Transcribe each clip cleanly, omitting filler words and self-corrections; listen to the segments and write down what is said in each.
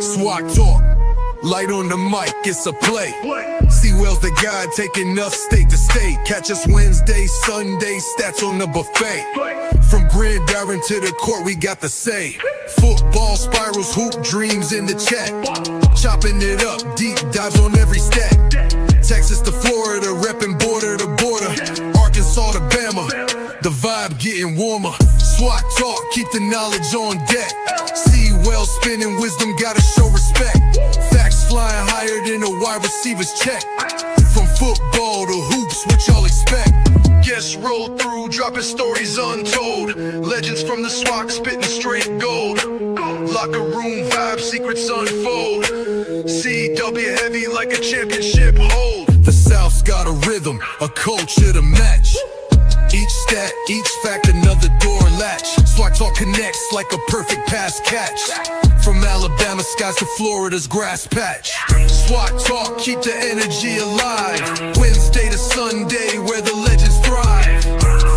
SWAT talk, light on the mic, it's a play. Sewell's the guy taking us state to state. Catch us Wednesday, Sunday, stats on the buffet. From Grand Iron to the court, we got the say. Football spirals, hoop dreams in the chat. Chopping it up, deep dives on every stat. Texas to Florida, repping border to border. Arkansas to Bama, the vibe getting warmer. SWAT talk, keep the knowledge on deck. Sewell spinning wisdom, gotta show respect. Facts flying higher than a wide receiver's check. From football to hoops, what y'all expect? Guests roll through, dropping stories untold. Legends from the SWAT, spitting straight gold. Locker room vibe, secrets unfold. CW heavy like a championship hold. The South's got a rhythm, a culture to match. Each stat, each fact, another door latch. SWAT talk connects like a perfect pass catch. From Alabama skies to Florida's grass patch. SWAT talk, keep the energy alive. Wednesday to Sunday, where the legends thrive.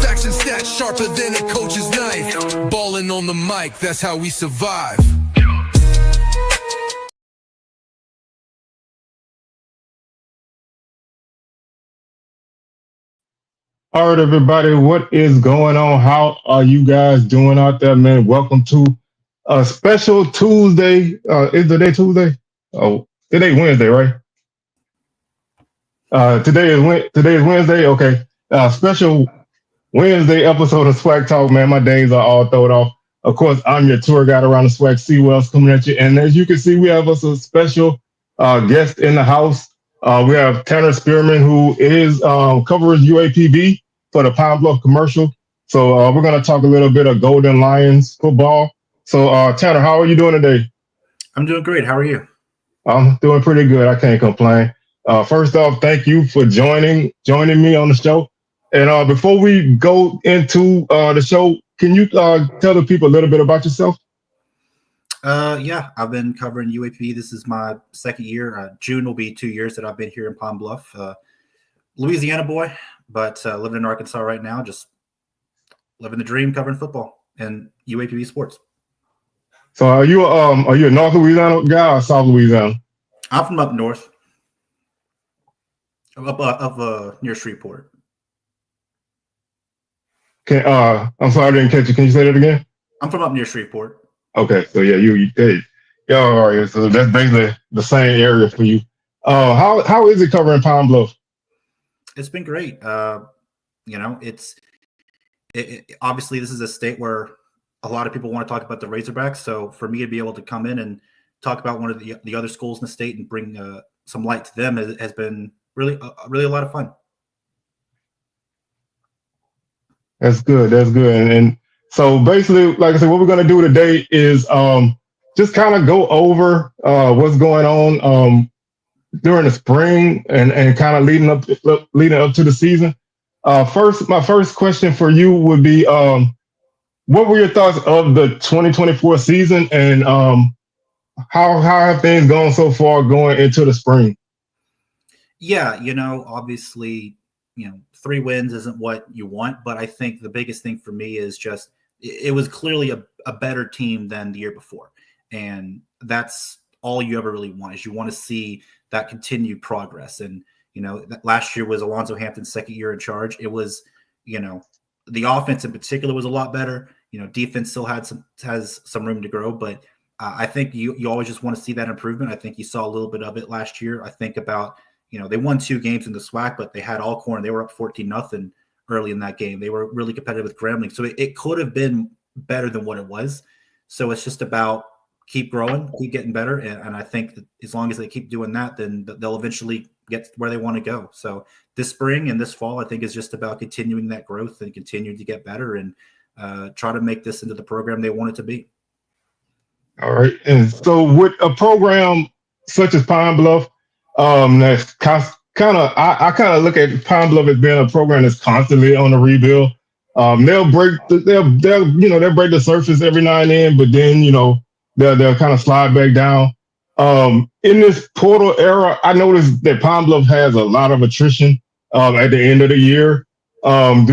Facts and stats sharper than a coach's knife. Ballin' on the mic, that's how we survive. All right, everybody, what is going on? How are you guys doing out there, man? Welcome to a special Tuesday. Is the day Tuesday? Oh, today Wednesday, right? Today is Wednesday. Okay. Special Wednesday episode of Swag Talk, man. My days are all thrown off. Of course, I'm your tour guide around the swag. Sewell's coming at you, and as you can see, we have us a special guest in the house. We have Tanner Spearman, who is covers UAPB for the Pine Bluff Commercial. So we're going to talk a little bit of Golden Lions football. So Tanner, how are you doing today? I'm doing great. How are you? I'm doing pretty good. I can't complain. First off, thank you for joining me on the show. And before we go into the show, can you tell the people a little bit about yourself? Yeah, I've been covering UAPB. This is my second year. June will be 2 years that I've been here in Pine Bluff. Louisiana boy, but living in Arkansas right now, just living the dream, covering football and UAPB sports. So are you a North Louisiana guy or South Louisiana? I'm from up north, up near Shreveport. I'm sorry, I didn't catch you. Can you say that again? I'm from up near Shreveport. Okay, so yeah, yeah, all right. So that's basically the same area for you. How is it covering Pine Bluff? It's been great. It's obviously this is a state where a lot of people want to talk about the Razorbacks. So for me to be able to come in and talk about one of the other schools in the state and bring some light to them has been really a lot of fun. That's good. And so basically, like I said, what we're going to do today is just kind of go over what's going on during the spring and kind of leading up to the season. My first question for you would be, what were your thoughts of the 2024 season, and how have things gone so far going into the spring? Yeah, obviously, 3 wins isn't what you want, but I think the biggest thing for me is just it was clearly a better team than the year before. And that's all you ever really want, is you want to see that continued progress. And, last year was Alonzo Hampton's second year in charge. It was, the offense in particular was a lot better. Defense still has some room to grow, but I think you always just want to see that improvement. I think you saw a little bit of it last year. I think about, they won 2 games in the SWAC, but they had Alcorn. They were up 14-0 early in that game. They were really competitive with Grambling. So it could have been better than what it was. So it's just about keep growing, keep getting better. And I think that as long as they keep doing that, then they'll eventually get where they want to go. So this spring and this fall, I think, is just about continuing that growth and continuing to get better and try to make this into the program they want it to be. All right. And so with a program such as Pine Bluff, that's I kind of look at Pine Bluff as being a program that's constantly on the rebuild. They'll break the surface every now and then, but then they'll kind of slide back down. In this portal era, I noticed that Pine Bluff has a lot of attrition at the end of the year. What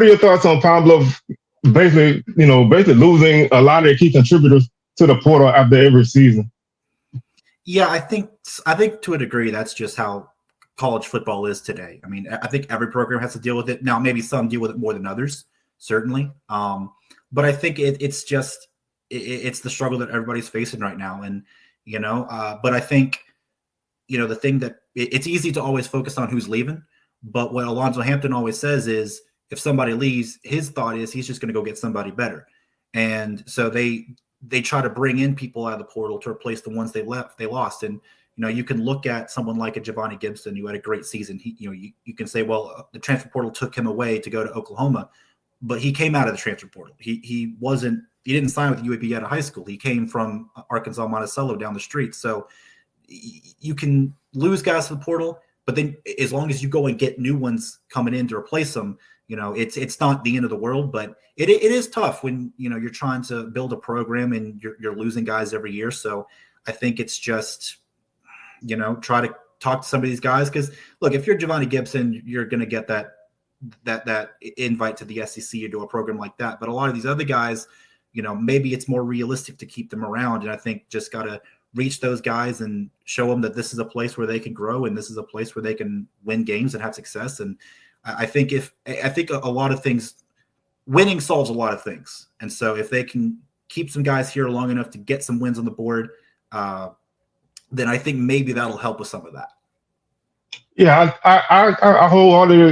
are your thoughts on Pine Bluff basically losing a lot of their key contributors to the portal after every season. Yeah, I think to a degree that's just how college football is today. I mean, I think every program has to deal with it. Now, maybe some deal with it more than others, certainly. But I think it's just it's the struggle that everybody's facing right now. And but I think the thing that it's easy to always focus on who's leaving, but what Alonzo Hampton always says is if somebody leaves, his thought is he's just going to go get somebody better. And so they try to bring in people out of the portal to replace the ones they lost. And you can look at someone like a Giovanni Gibson who had a great season. You can say, well, the transfer portal took him away to go to Oklahoma, but he came out of the transfer portal. He didn't sign with UAPB out of high school. He came from Arkansas Monticello down the street. So you can lose guys to the portal, but then as long as you go and get new ones coming in to replace them, it's not the end of the world. But it is tough when you're trying to build a program and you're losing guys every year. So I think it's just try to talk to some of these guys, because look, if you're Giovanni Gibson, you're going to get that invite to the SEC or do a program like that. But a lot of these other guys, maybe it's more realistic to keep them around. And I think just got to reach those guys and show them that this is a place where they can grow and this is a place where they can win games and have success. And I think a lot of things, winning solves a lot of things. And so if they can keep some guys here long enough to get some wins on the board, then I think maybe that'll help with some of that. Yeah, I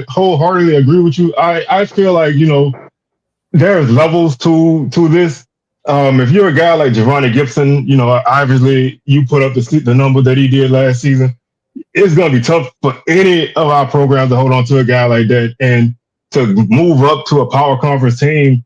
wholeheartedly agree with you. I feel like, there's levels to this. If you're a guy like Giovanni Gibson, obviously you put up the number that he did last season. It's going to be tough for any of our programs to hold on to a guy like that, and to move up to a power conference team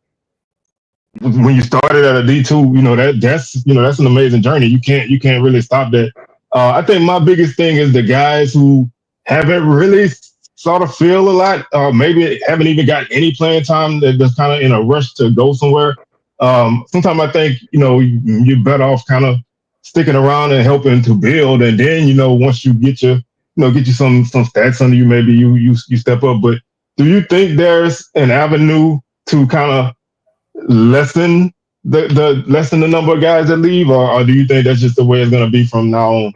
when you started at a D2. That's an amazing journey. You can't really stop that. I think my biggest thing is the guys who haven't really sort of feel a lot, maybe haven't even got any playing time, that's kind of in a rush to go somewhere. Sometimes I think, you're better off kind of sticking around and helping to build. And then, once you get you some stats under you, maybe you step up. But do you think there's an avenue to kind of lessen the number of guys that leave, or do you think that's just the way it's going to be from now on?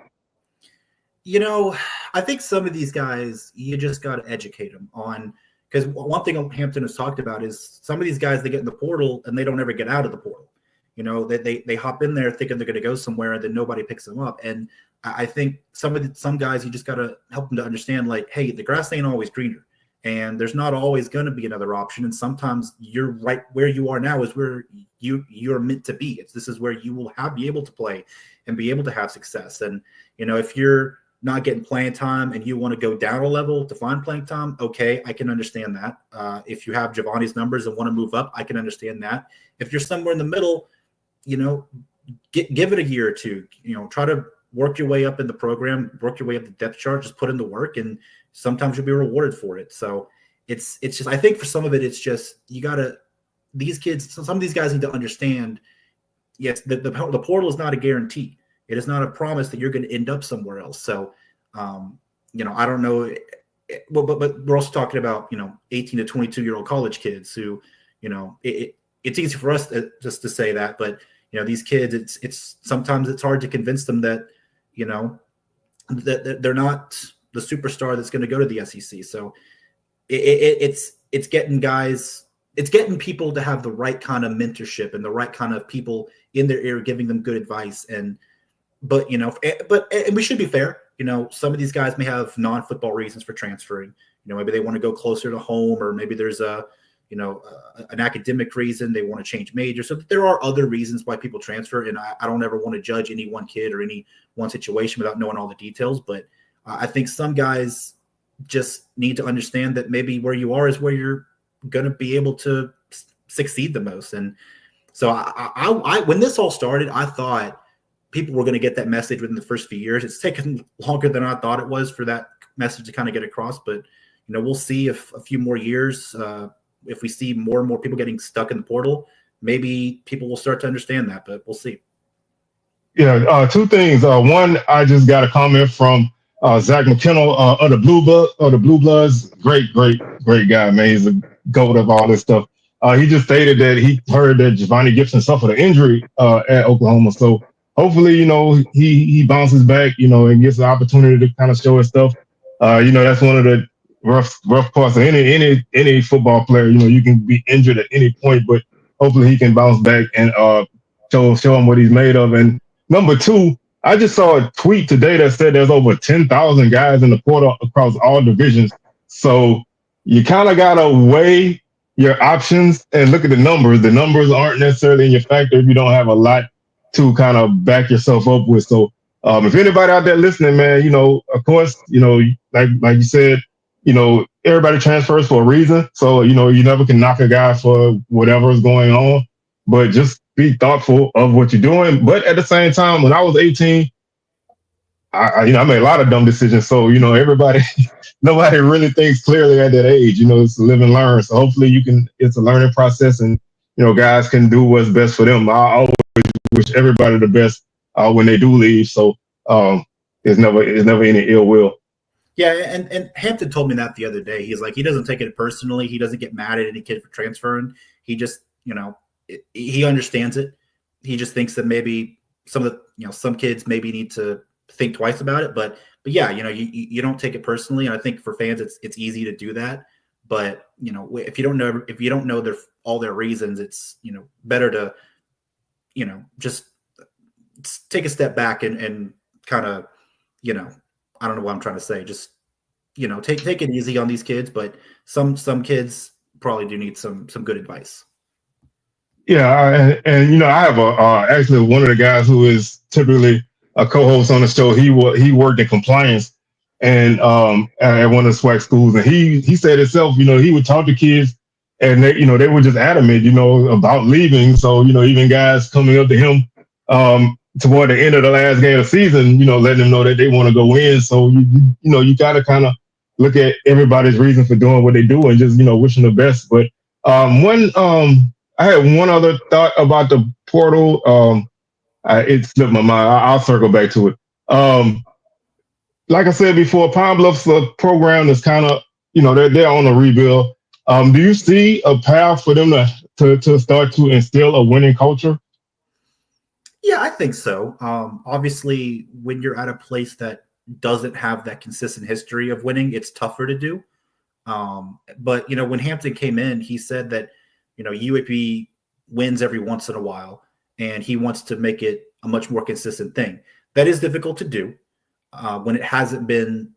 I think some of these guys, you just got to educate them on, because one thing Hampton has talked about is some of these guys, they get in the portal and they don't ever get out of the portal. They hop in there thinking they're going to go somewhere and then nobody picks them up. And I think some guys, you just got to help them to understand, like, hey, the grass ain't always greener, and there's not always going to be another option. And sometimes you're right where you are now is where you're meant to be. This is where you will be able to play and be able to have success. And, if you're not getting playing time and you want to go down a level to find playing time, okay, I can understand that. If you have Giovanni's numbers and want to move up, I can understand that. If you're somewhere in the middle, give it a year or two. Try to work your way up in the program, work your way up the depth chart, just put in the work, and sometimes you'll be rewarded for it. So it's just, I think for some of it, it's just, these kids, some of these guys need to understand, yes, the portal is not a guarantee. It is not a promise that you're going to end up somewhere else. So, I don't know, but we're also talking about, 18 to 22-year-old college kids who, it's easy for us just to say that, but, these kids, it's sometimes it's hard to convince them that, that they're not the superstar that's going to go to the SEC. So it's getting guys, it's getting people to have the right kind of mentorship and the right kind of people in their ear giving them good advice. But we should be fair. Some of these guys may have non-football reasons for transferring. Maybe they want to go closer to home, or maybe there's an academic reason they want to change major. So there are other reasons why people transfer, and I don't ever want to judge any one kid or any one situation without knowing all the details. But I think some guys just need to understand that maybe where you are is where you're going to be able to succeed the most. And so I when this all started, I thought people were going to get that message within the first few years. It's taken longer than I thought it was for that message to kind of get across. But, we'll see if a few more years, if we see more and more people getting stuck in the portal, maybe people will start to understand that, but we'll see. Yeah, two things. One, I just got a comment from Zach McKinnell of the Blue Bloods. Great guy, man. He's a goat of all this stuff. He just stated that he heard that Giovanni Gibson suffered an injury at Oklahoma. So hopefully, he bounces back, and gets the opportunity to kind of show his stuff. That's one of the rough parts of any football player. You can be injured at any point, but hopefully he can bounce back and show him what he's made of. And number two, I just saw a tweet today that said there's over 10,000 guys in the portal across all divisions. So you kind of got to weigh your options and look at the numbers. The numbers aren't necessarily in your factor if you don't have a lot to kind of back yourself up with. So if anybody out there listening, man, of course, like you said, everybody transfers for a reason. So, you never can knock a guy for whatever is going on, but just be thoughtful of what you're doing. But at the same time, when I was 18, I made a lot of dumb decisions. So, nobody really thinks clearly at that age. It's a live and learn. So hopefully it's a learning process, and, guys can do what's best for them. I always wish everybody the best when they do leave. So there's never any ill will. Yeah, and Hampton told me that the other day. He's like, he doesn't take it personally. He doesn't get mad at any kid for transferring. He just, he understands it. He just thinks that maybe some kids maybe need to think twice about it. But yeah, you don't take it personally. And I think for fans, it's easy to do that. But if you don't know all their reasons, it's better to just take a step back and kind of I don't know what I'm trying to say. Just take it easy on these kids. But some kids probably do need some good advice. Yeah, and I have actually one of the guys who is typically a co-host on the show. He worked in compliance and at one of the SWAC schools, and he said himself, he would talk to kids, and they were just adamant, about leaving. So even guys coming up to him toward the end of the last game of the season, letting them know that they want to go in. So you got to kind of look at everybody's reason for doing what they do and just wish them the best. But I had one other thought about the portal. It slipped my mind. I'll circle back to it. Like I said before, Pine Bluff's program is kind of, they're on a rebuild. Do you see a path for them to start to instill a winning culture? Yeah, I think so. Obviously, when you're at a place that doesn't have that consistent history of winning, it's tougher to do. But when Hampton came in, he said that UAP wins every once in a while, and he wants to make it a much more consistent thing. That is difficult to do when it hasn't been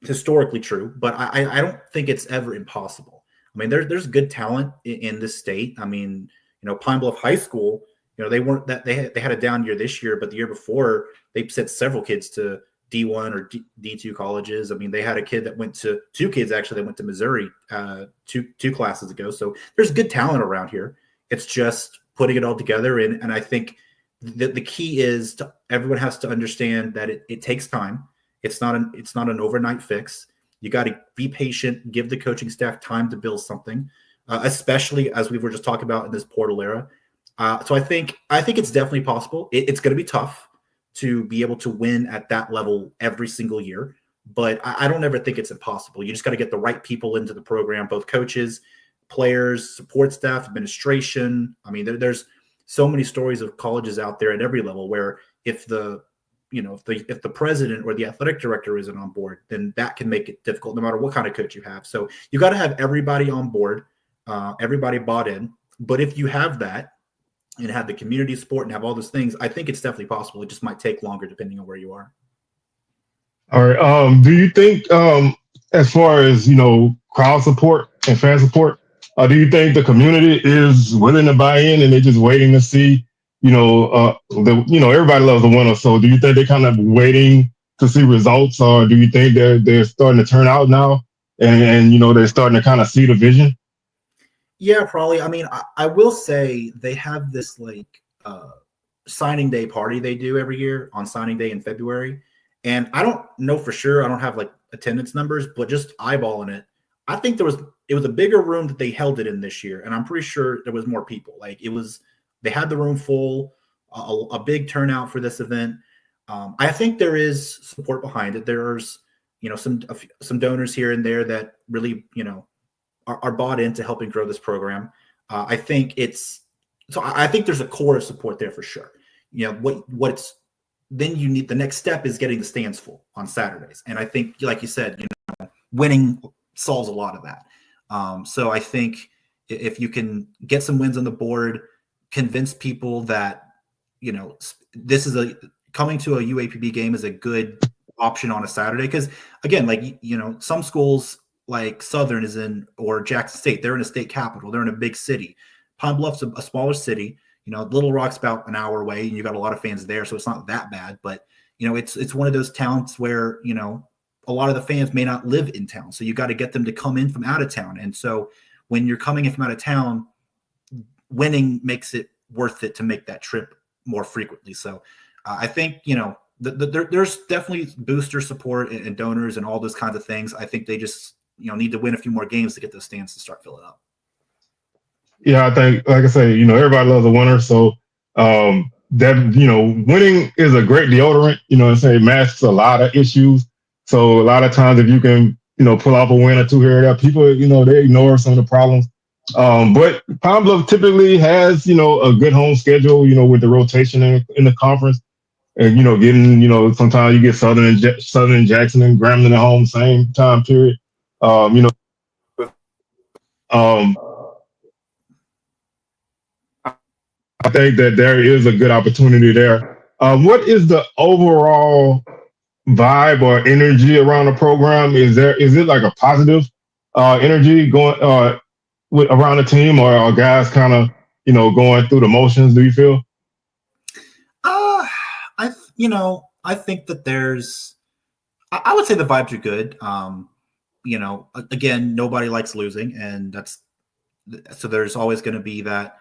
historically true, but I don't think it's ever impossible. I mean, there's good talent in this state. I mean, Pine Bluff High School, they weren't that they had a down year this year, but the year before they sent several kids to D1 or D2 colleges. I mean, they had two kids actually that went to Missouri two classes ago. So there's good talent around here. It's just putting it all together. And I think the key is everyone has to understand that it takes time. It's not an overnight fix. You got to be patient, give the coaching staff time to build something, especially as we were just talking about in this portal era. So I think it's definitely possible. It's going to be tough to be able to win at that level every single year, but I don't ever think it's impossible. You just got to get the right people into the program, both coaches, players, support staff, administration. I mean, there's so many stories of colleges out there at every level where if the president or the athletic director isn't on board, then that can make it difficult no matter what kind of coach you have. So you got to have everybody on board, everybody bought in. But if you have that and have the community support and have all those things, I think it's definitely possible. It just might take longer depending on where you are. All right. Do you think, as far as, crowd support and fan support, do you think the community is willing to buy in and they're just waiting to see, everybody loves the winner. So do you think they're kind of waiting to see results, or do you think they're starting to turn out now and they're starting to kind of see the vision? Yeah, probably. I mean, I will say they have this signing day party they do every year on signing day in February. And I don't know for sure. I don't have attendance numbers, but just eyeballing it, I think it was a bigger room that they held it in this year. And I'm pretty sure there was more people. They had the room full, a big turnout for this event. I think there is support behind it. There's, some donors here and there that really, are bought into helping grow this program. I think I think there's a core of support there for sure. You know, what's then you need the next step is getting the stands full on Saturdays. And I think, like you said, you know, winning solves a lot of that. So I think if you can get some wins on the board, convince people that, you know, this is coming to a UAPB game is a good option on a Saturday. Because again, like, you know, some schools like Southern or Jackson State, they're in a state capital, they're in a big city. Pine Bluff's a smaller city. You know, Little Rock's about an hour away, and you got a lot of fans there, so it's not that bad. But you know, it's one of those towns where, you know, a lot of the fans may not live in town, so you got to get them to come in from out of town. And so when you're coming in from out of town, winning makes it worth it to make that trip more frequently. So I think, you know, there's definitely booster support and donors and all those kinds of things. I think they just, you know, need to win a few more games to get those stands to start filling up. Yeah, I think, like I say, you know, everybody loves a winner. So that, you know, winning is a great deodorant. You know, it masks a lot of issues. So a lot of times if you can, you know, pull off a win or two here or there, people, you know, they ignore some of the problems. But Pine Bluff typically has, you know, a good home schedule, you know, with the rotation in the conference. And, you know, getting, you know, sometimes you get Southern and Jackson and Grambling at home, same time period. You know, I think that there is a good opportunity there. What is the overall vibe or energy around the program? Is it like a positive energy going around the team, or are guys kind of, you know, going through the motions? Do you feel? I think that I would say the vibes are good. You know, again, nobody likes losing, and so there's always going to be that,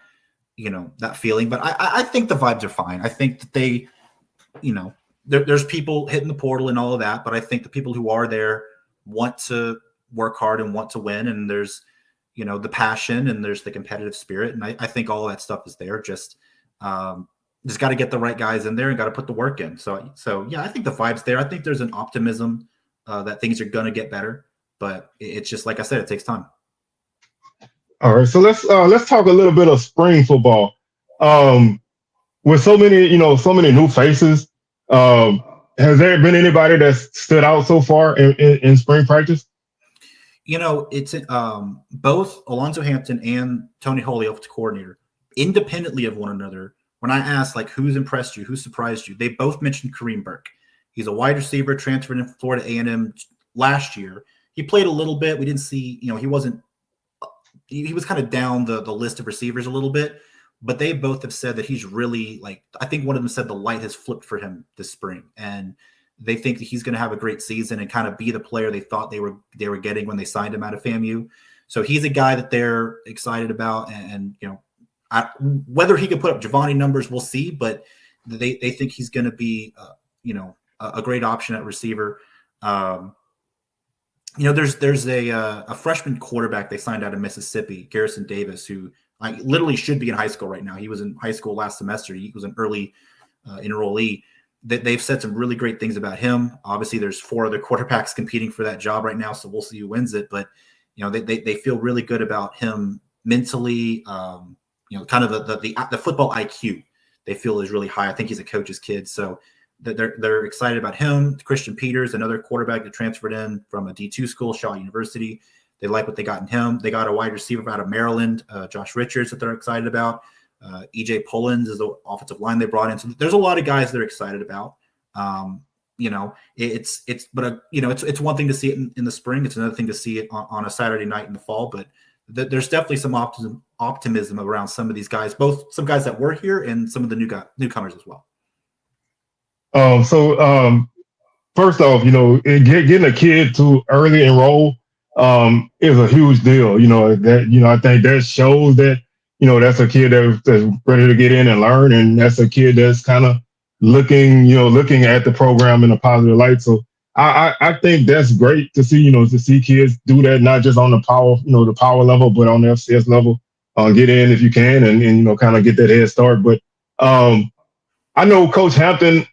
you know, that feeling. But I think the vibes are fine. I think that they, you know, there's people hitting the portal and all of that, but I think the people who are there want to work hard and want to win. And there's, you know, the passion and there's the competitive spirit. And I think all of that stuff is there. Just got to get the right guys in there and got to put the work in. So yeah, I think the vibe's there. I think there's an optimism that things are going to get better, but it's just, like I said, it takes time. All right, so let's talk a little bit of spring football. With so many new faces, has there been anybody that's stood out so far in spring practice? You know, it's both Alonzo Hampton and Tony Holyoke, the coordinator, independently of one another. When I asked, like, who's impressed you, who surprised you, they both mentioned Kareem Burke. He's a wide receiver, transferred in Florida A&M last year. He played a little bit. We didn't see, you know, he was kind of down the list of receivers a little bit, but they both have said that he's really, like, I think one of them said the light has flipped for him this spring, and they think that he's going to have a great season and kind of be the player they thought they were getting when they signed him out of FAMU. So he's a guy that they're excited about, and you know, whether he can put up Giovanni numbers, we'll see, but they think he's going to be, you know, a great option at receiver. You know, there's a freshman quarterback they signed out of Mississippi, Garrison Davis, who literally should be in high school right now. He was in high school last semester. He was an early enrollee. They've said some really great things about him. Obviously, there's 4 other quarterbacks competing for that job right now, so we'll see who wins it. But you know, they feel really good about him mentally. You know, kind of the football IQ they feel is really high. I think he's a coach's kid, so they're excited about him. Christian Peters, another quarterback that transferred in from a D2 school, Shaw University. They like what they got in him. They got a wide receiver out of Maryland, Josh Richards, that they're excited about. EJ Pullins is the offensive line they brought in. So there's a lot of guys they're excited about. You know, it's one thing to see it in the spring. It's another thing to see it on a Saturday night in the fall. But there's definitely some optimism around some of these guys, both some guys that were here and some of the newcomers as well. First off, you know, getting a kid to early enroll is a huge deal. You know, that, you know, I think that shows that, you know, that's a kid that's ready to get in and learn, and that's a kid that's kind of looking at the program in a positive light. So I think that's great to see, you know, to see kids do that, not just on the power level, but on the FCS level. Get in if you can, and you know, kind of get that head start. But I know Coach Hampton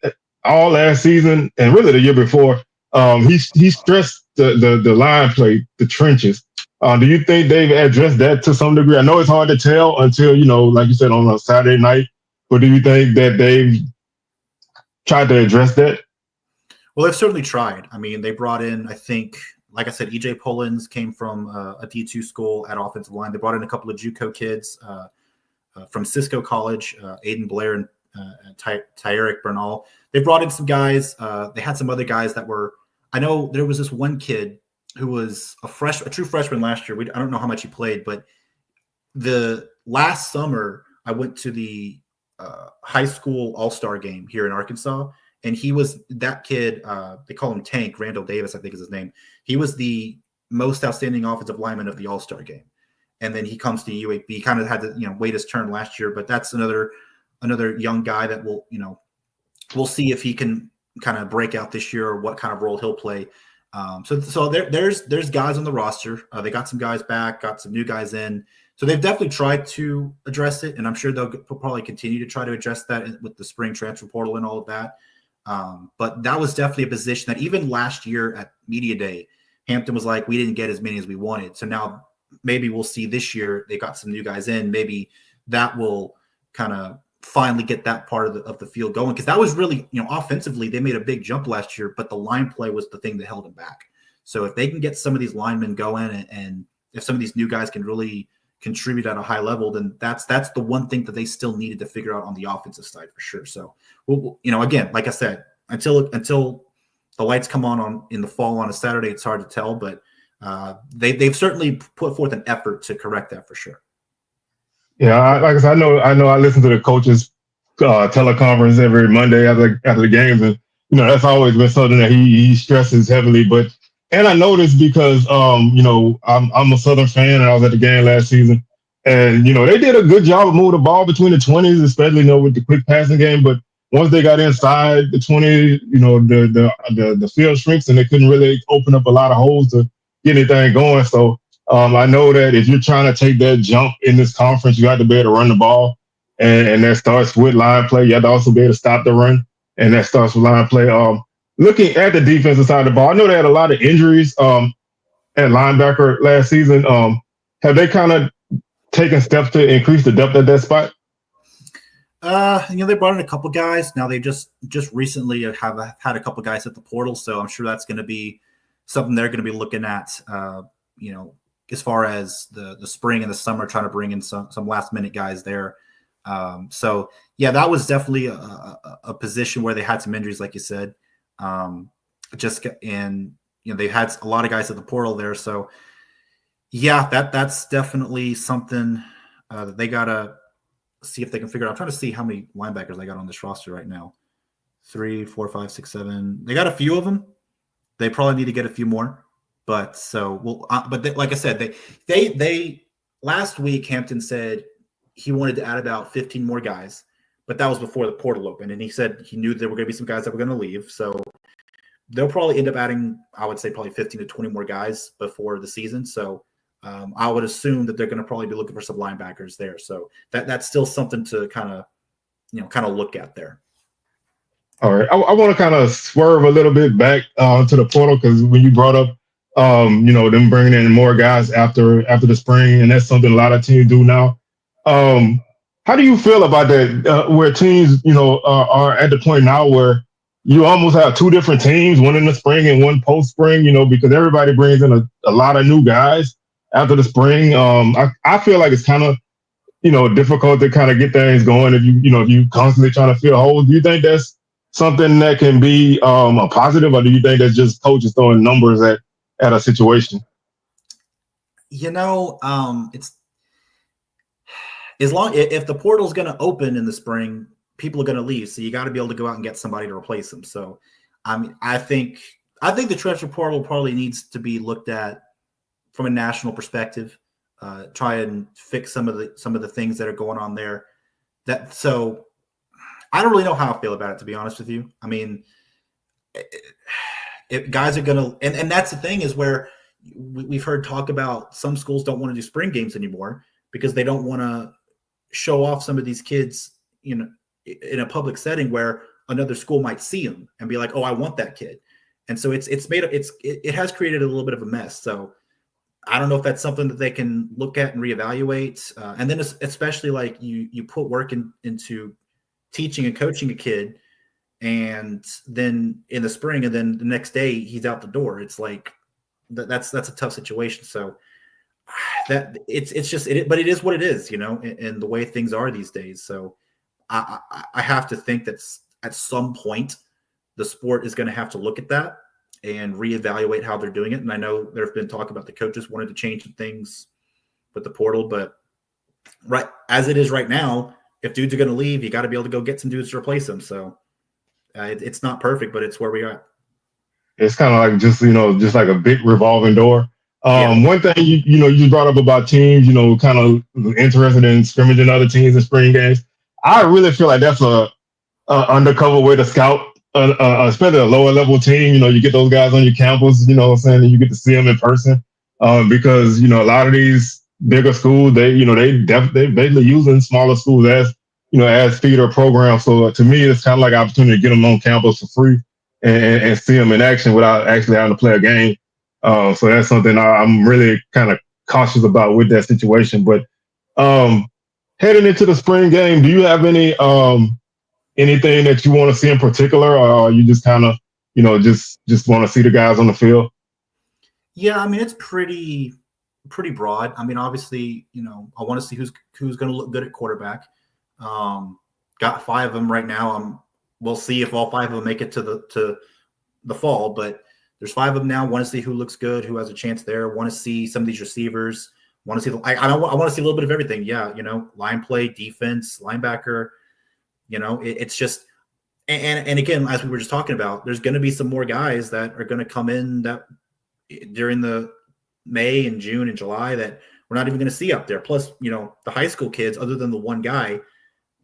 all last season and really the year before, he stressed the line play, the trenches. Do you think they've addressed that to some degree? I know it's hard to tell until, like you said, on a Saturday night, but do you think that they've tried to address that? Well, they've certainly tried. I mean, they brought in, I think, like I said, EJ Pullins came from a D2 school at offensive line. They brought in a couple of JUCO kids from Cisco College, Aiden Blair and Tyerick Bernal. They brought in some guys. They had some other guys that were – I know there was this one kid who was a true freshman last year. I don't know how much he played, but the last summer I went to the high school all-star game here in Arkansas, and he was that kid. They call him Tank. Randall Davis, I think is his name. He was the most outstanding offensive lineman of the all-star game. And then he comes to UAPB. He kind of had to wait his turn last year, but that's another young guy that we'll see if he can kind of break out this year or what kind of role he'll play. So there's guys on the roster. They got some guys back, got some new guys in. So they've definitely tried to address it, and I'm sure they'll probably continue to try to address that with the spring transfer portal and all of that. But that was definitely a position that even last year at Media Day, Hampton was like, we didn't get as many as we wanted. So now maybe we'll see this year they got some new guys in. Maybe that will kind of finally get that part of the field going, because that was really, offensively they made a big jump last year, but the line play was the thing that held them back. So if they can get some of these linemen going, and if some of these new guys can really contribute at a high level, then that's the one thing that they still needed to figure out on the offensive side for sure. So again, like I said, until the lights come on in the fall on a Saturday, it's hard to tell, but they've certainly put forth an effort to correct that for sure. Yeah, like I said, I know. I listen to the coaches' teleconference every Monday after the games, and that's always been something that he stresses heavily. And I know this because I'm a Southern fan, and I was at the game last season, and they did a good job of moving the ball between the 20s, especially with the quick passing game. But once they got inside the 20, the field shrinks, and they couldn't really open up a lot of holes to get anything going. So. I know that if you're trying to take that jump in this conference, you have to be able to run the ball, and that starts with line play. You have to also be able to stop the run, and that starts with line play. Looking at the defensive side of the ball, I know they had a lot of injuries at linebacker last season. Have they kind of taken steps to increase the depth at that spot? They brought in a couple guys. Now they just recently have had a couple guys at the portal, so I'm sure that's going to be something they're going to be looking at. As far as the spring and the summer, trying to bring in some last minute guys there. So yeah, that was definitely a position where they had some injuries, like you said. They've had a lot of guys at the portal there. So yeah, that's definitely something that they gotta see if they can figure out. I'm trying to see how many linebackers they got on this roster right now. 3, 4, 5, 6, 7. They got a few of them. They probably need to get a few more. But like I said, they last week Hampton said he wanted to add about 15 more guys, but that was before the portal opened, and he said he knew there were going to be some guys that were going to leave, so they'll probably end up adding, I would say, probably 15 to 20 more guys before the season. So I would assume that they're going to probably be looking for some linebackers there. So that's still something to kind of look at there. All right, I want to kind of swerve a little bit back to the portal, because when you brought up them bringing in more guys after the spring, and that's something a lot of teams do now. How do you feel about that? Where teams, are at the point now where you almost have two different teams, one in the spring and one post spring, because everybody brings in a lot of new guys after the spring. I feel like it's kind of, difficult to kind of get things going if you constantly trying to fill holes. Do you think that's something that can be a positive, or do you think that's just coaches throwing numbers at a situation? It's if the portal's going to open in the spring, people are going to leave. So you got to be able to go out and get somebody to replace them. So, I think the transfer portal probably needs to be looked at from a national perspective. Try and fix some of the things that are going on there. So I don't really know how I feel about it, to be honest with you. I mean, if guys are going to, and that's the thing, is where we've heard talk about some schools don't want to do spring games anymore because they don't want to show off some of these kids, in a public setting where another school might see them and be like, oh, I want that kid. And so it has created a little bit of a mess. So I don't know if that's something that they can look at and reevaluate. And then especially like you put work into teaching and coaching a kid, and then in the spring, and then the next day he's out the door. It's like that's a tough situation. So that it's just but it is what it is, and the way things are these days. So I have to think that at some point the sport is going to have to look at that and reevaluate how they're doing it. And I know there have been talk about the coaches wanted to change some things with the portal, but right as it is right now, if dudes are going to leave, you got to be able to go get some dudes to replace them. So it's not perfect, but it's where we are. It's kind of like just like a big revolving door. Yeah. One thing you just brought up about teams, kind of interested in scrimmaging other teams in spring games. I really feel like that's a undercover way to scout, especially a lower level team. You get those guys on your campus, what I'm saying, and you get to see them in person. Because a lot of these bigger schools, they basically using smaller schools as feeder programs. So to me, it's kind of like an opportunity to get them on campus for free and see them in action without actually having to play a game. So that's something I'm really kind of cautious about with that situation. But heading into the spring game, do you have anything that you want to see in particular, or you just kind of, just want to see the guys on the field? Yeah, I mean, it's pretty broad. I mean, obviously, I want to see who's going to look good at quarterback. Got 5 of them right now. We'll see if all 5 of them make it to the fall, but there's 5 of them now. Want to see who looks good, who has a chance there. Want to see some of these receivers. Want to see I want to see a little bit of everything. Yeah, line play, defense, linebacker. It's just and again, as we were just talking about, there's going to be some more guys that are going to come in that during the May and June and July that we're not even going to see up there. Plus, the high school kids, other than the one guy,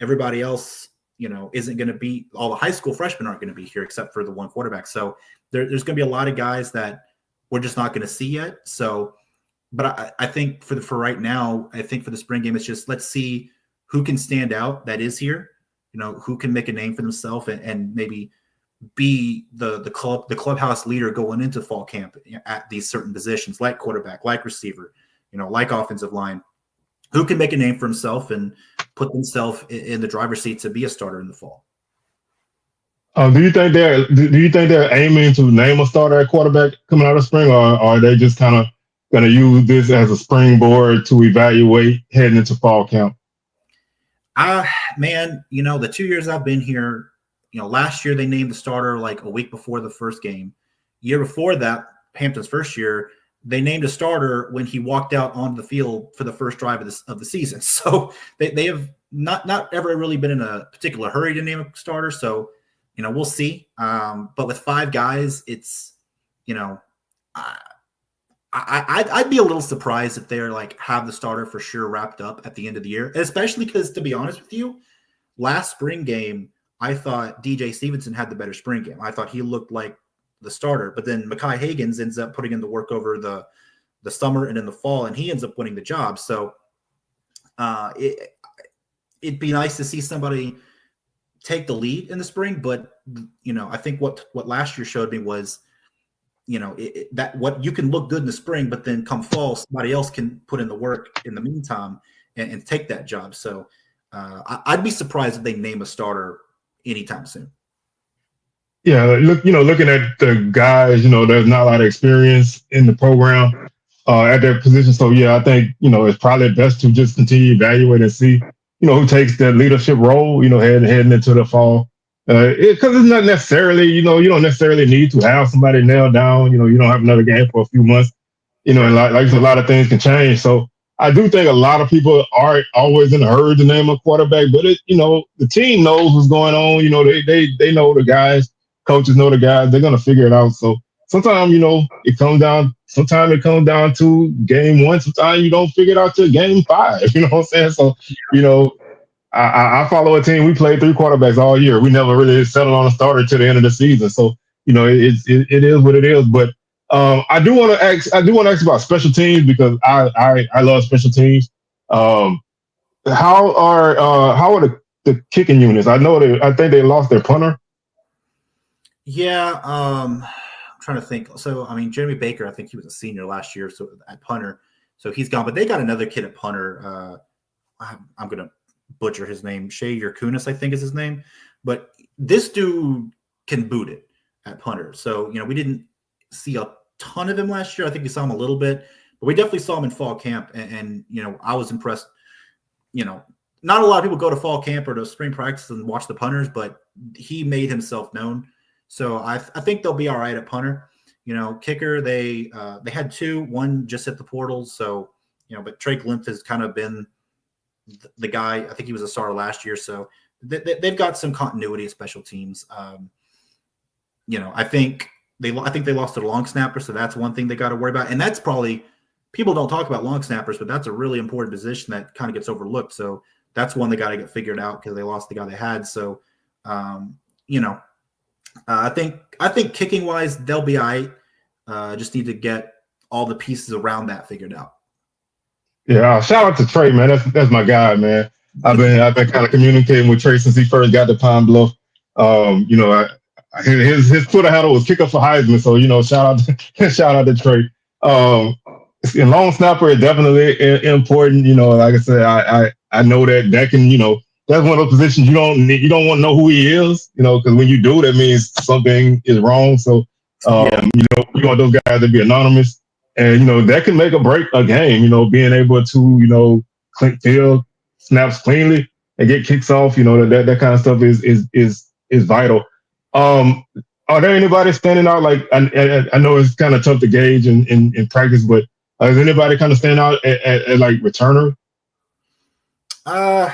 everybody else, isn't going to be. All the high school freshmen aren't going to be here except for the one quarterback. So there's going to be a lot of guys that we're just not going to see yet. So, but I think for right now, I think for the spring game, it's just let's see who can stand out that is here. Who can make a name for themselves and maybe be the clubhouse leader going into fall camp at these certain positions, like quarterback, like receiver, like offensive line. Who can make a name for himself and put themselves in the driver's seat to be a starter in the fall? Do you think they're aiming to name a starter at quarterback coming out of spring, or are they just kind of going to use this as a springboard to evaluate heading into fall camp? Man, the 2 years I've been here, last year they named the starter like a week before the first game. Year before that, Hampton's first year, they named a starter when he walked out onto the field for the first drive of the season. So they have not ever really been in a particular hurry to name a starter. So, we'll see. But with 5 guys, it's, I'd be a little surprised if they're like have the starter for sure wrapped up at the end of the year, especially because, to be honest with you, last spring game, I thought DJ Stevenson had the better spring game. I thought he looked like the starter, but then Mekhi Higgins ends up putting in the work over the summer and in the fall, and he ends up winning the job. So it'd be nice to see somebody take the lead in the spring, but I think what last year showed me was that what you can look good in the spring, but then come fall, somebody else can put in the work in the meantime and take that job. So I'd be surprised if they name a starter anytime soon. Yeah, looking at the guys, there's not a lot of experience in the program at their position. So yeah, I think it's probably best to just continue to evaluate and see who takes that leadership role, heading into the fall. Because it's not necessarily, you don't necessarily need to have somebody nailed down. You don't have another game for a few months. And like a lot of things can change. So I do think a lot of people are always in a hurry to name a quarterback, but the team knows what's going on. They know the guys, coaches know the guys. They're gonna figure it out. So sometimes it comes down to game 1. Sometimes you don't figure it out till game 5. You know what I'm saying? So I follow a team. We played 3 quarterbacks all year. We never really settled on a starter to the end of the season. So it is what it is. But I do want to ask about special teams because I love special teams. How are the kicking units? I think they lost their punter. Yeah, I'm trying to think. So, I mean, Jeremy Baker, I think he was a senior last year, so at punter. So he's gone, but they got another kid at punter. I'm going to butcher his name. Shea Yerkunis, I think is his name. But this dude can boot it at punter. So, we didn't see a ton of him last year. I think we saw him a little bit, but we definitely saw him in fall camp. And I was impressed. Not a lot of people go to fall camp or to spring practice and watch the punters, but he made himself known. So I think they'll be all right at punter. Kicker, they had two. One just hit the portals. So, but Trey Glimpse has kind of been the guy. I think he was a star last year. So they've got some continuity of special teams. I think they lost their long snapper. So that's one thing they got to worry about. And that's probably, people don't talk about long snappers, but that's a really important position that kind of gets overlooked. So that's one they got to get figured out because they lost the guy they had. So, I think kicking wise, they'll be all right. Just need to get all the pieces around that figured out. Yeah, shout out to Trey, man. That's my guy, man. I've been kind of communicating with Trey since he first got to Pine Bluff. His Twitter handle was Kick Up for Heisman, so shout out to Trey. And long snapper is definitely important. Like I said, I know that can that's one of those positions you don't want to know who he is, because when you do, that means something is wrong. So, you want those guys to be anonymous, and that can make or break a game. Being able to field snaps cleanly and get kicks off. That kind of stuff is vital. Are there anybody standing out? Like I know it's kind of tough to gauge in practice, but is anybody kind of stand out at like returner? I